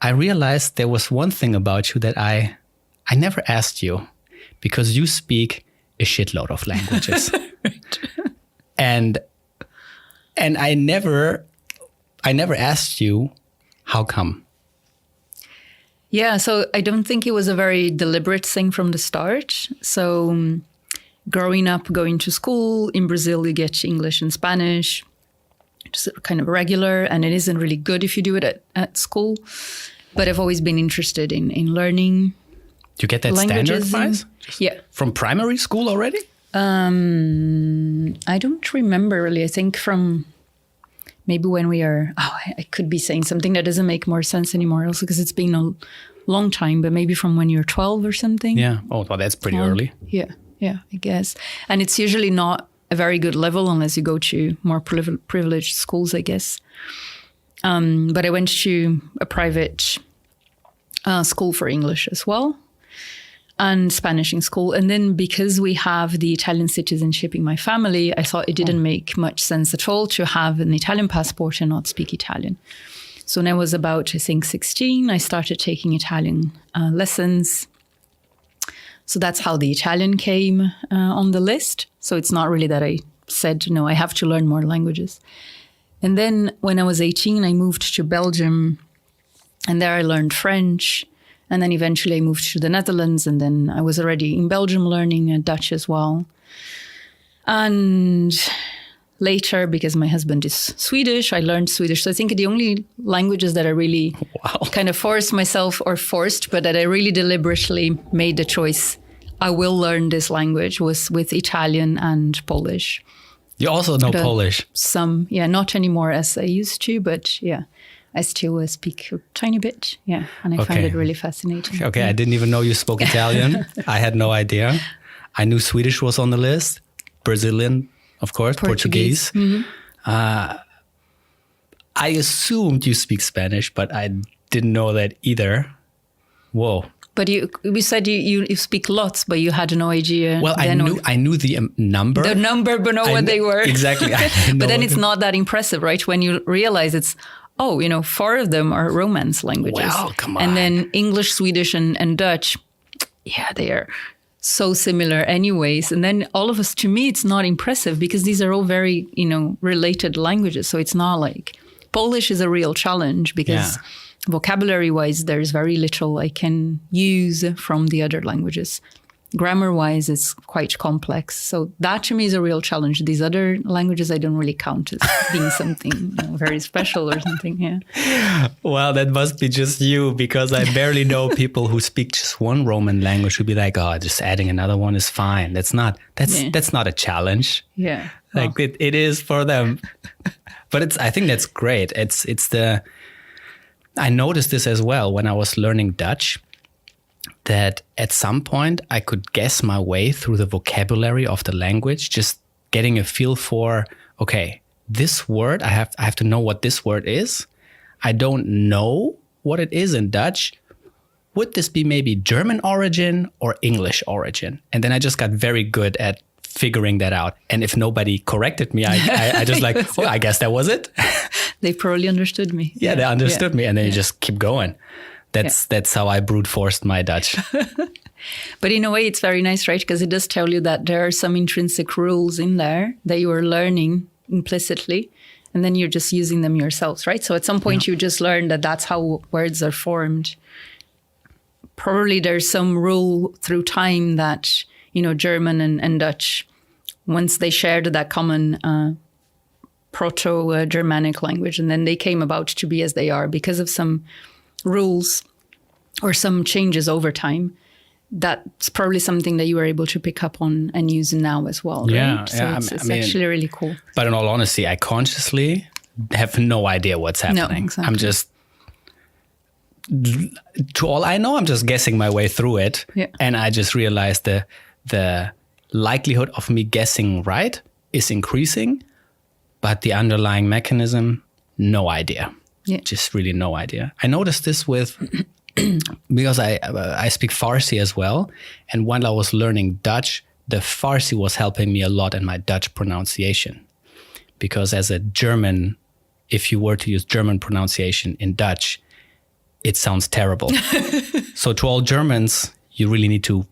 I realized there was one thing about you that I never asked you, because you speak a shitload of languages. Right. And I never asked you, how come? Yeah, so I don't think it was a very deliberate thing from the start. So growing up, going to school in Brazil, you get English and Spanish, just kind of regular, and it isn't really good if you do it at school. But I've always been interested in learning. Do you get that standard-wise? Yeah. From primary school already? I don't remember really. I think from maybe when we are, I could be saying something that doesn't make more sense anymore also because it's been a long time, but maybe from when you're 12 or something. Yeah. Oh, well, that's pretty early. Yeah, I guess. And it's usually not a very good level unless you go to more privileged schools, I guess. But I went to a private school for English as well, and Spanish in school. And then because we have the Italian citizenship in my family, I thought it didn't make much sense at all to have an Italian passport and not speak Italian. So when I was about, I think, 16, I started taking Italian lessons. So that's how the Italian came on the list. So it's not really that I said, no, I have to learn more languages. And then when I was 18, I moved to Belgium, and there I learned French. And then eventually I moved to the Netherlands, and then I was already in Belgium learning Dutch as well. And later, because my husband is Swedish, I learned Swedish. So I think the only languages that I really kind of forced myself, but that I really deliberately made the choice, I will learn this language, was with Italian and Polish. You also know Polish? Some, not anymore as I used to, but I still speak a tiny bit, and I find it really fascinating. Okay, I didn't even know you spoke Italian. I had no idea. I knew Swedish was on the list, Brazilian, of course, Portuguese. Mm-hmm. I assumed you speak Spanish, but I didn't know that either. Whoa. But you said you speak lots, but you had no idea. Well, I knew the number. The number, but not what they were. Exactly. But then it's not that impressive, right? When you realize it's, 4 of them are Romance languages. Wow, come on. And then English, Swedish, and Dutch, they are so similar anyways. And then all of us, to me, it's not impressive because these are all very, related languages. So it's not like Polish is a real challenge because vocabulary-wise, there's very little I can use from the other languages. Grammar-wise, it's quite complex. So that to me is a real challenge. These other languages, I don't really count as being something very special or something. Yeah. Well, that must be just you, because I barely know people who speak just one Roman language who be like, just adding another one is fine. That's not a challenge. Yeah. Like it is for them. But I think that's great. I noticed this as well when I was learning Dutch, that at some point I could guess my way through the vocabulary of the language, just getting a feel for, okay, this word, I have to know what this word is. I don't know what it is in Dutch. Would this be maybe German origin or English origin? And then I just got very good at figuring that out. And if nobody corrected me, I just like, I guess that was it. They probably understood me. Yeah, they understood me. And then you just keep going. That's how I brute forced my Dutch. But in a way, it's very nice, right? Because it does tell you that there are some intrinsic rules in there that you are learning implicitly, and then you're just using them yourselves, right? So at some point, you just learn that that's how words are formed. Probably there's some rule through time that, German and Dutch, once they shared that common Proto-Germanic language, and then they came about to be as they are because of some rules or some changes over time. That's probably something that you were able to pick up on and use now as well, right? So it's actually really cool. But in all honesty, I consciously have no idea what's happening. No, exactly. I'm just, to all I know, I'm just guessing my way through it. Yeah. And I just realized the likelihood of me guessing right is increasing, but the underlying mechanism, no idea. Yeah. Just really no idea. I noticed this with, because I speak Farsi as well. And while I was learning Dutch, the Farsi was helping me a lot in my Dutch pronunciation. Because as a German, if you were to use German pronunciation in Dutch, it sounds terrible. So to all Germans, you really need to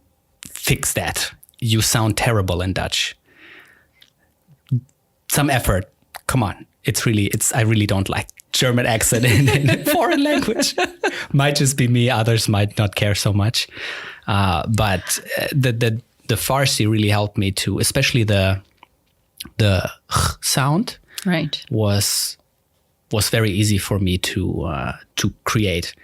fix that. You sound terrible in Dutch. Some effort. Come on. I really don't like German accent in a foreign language. Might just be me. Others might not care so much. But the Farsi really helped me to, especially the ch sound. Right. Was very easy for me to create.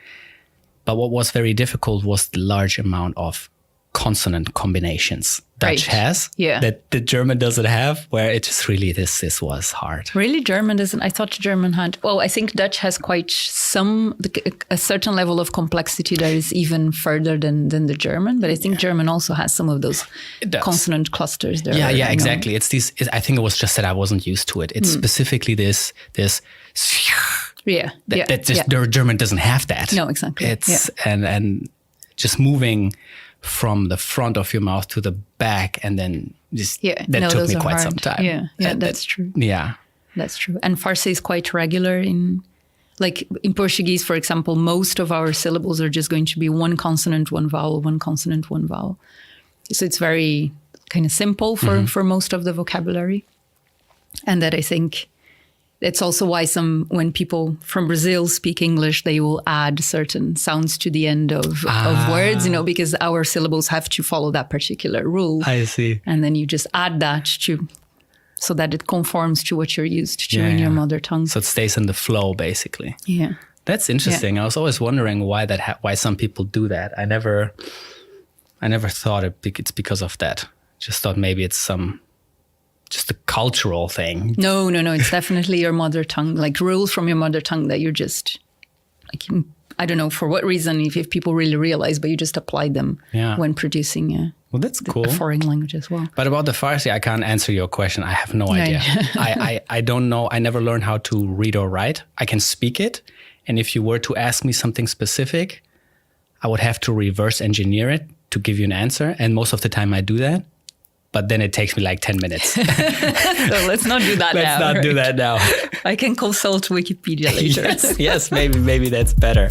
But what was very difficult was the large amount of consonant combinations Dutch has that the German doesn't have, where it just really, this was hard. Really? German doesn't? I thought German had, well, I think Dutch has quite a certain level of complexity that is even further than the German, but I think German also has some of those consonant clusters there. Yeah, exactly. It's these, I think it was just that I wasn't used to it. It's specifically this the German doesn't have that. No, exactly. And just moving from the front of your mouth to the back, and then that took me quite some time. Yeah, that's true. Yeah, that's true. And Farsi is quite regular in Portuguese, for example. Most of our syllables are just going to be one consonant, one vowel, one consonant, one vowel. So it's very kind of simple for most of the vocabulary, and that I think. It's also why when people from Brazil speak English, they will add certain sounds to the end of words, because our syllables have to follow that particular rule. I see. And then you just add that so that it conforms to what you're used to in your mother tongue. So it stays in the flow, basically. Yeah. That's interesting. I was always wondering why why some people do that. I never thought it's because of that. Just thought maybe it's just a cultural thing. No. It's definitely your mother tongue, like rules from your mother tongue that you're just, I don't know for what reason, if people really realize, but you just apply them when producing well, that's cool. A foreign language as well. But about the Farsi, I can't answer your question. I have no idea. I don't know. I never learned how to read or write. I can speak it. And if you were to ask me something specific, I would have to reverse engineer it to give you an answer. And most of the time I do that. But then it takes me like 10 minutes. So let's not do that now. Let's not do that now. I can consult Wikipedia later. Yes, maybe that's better.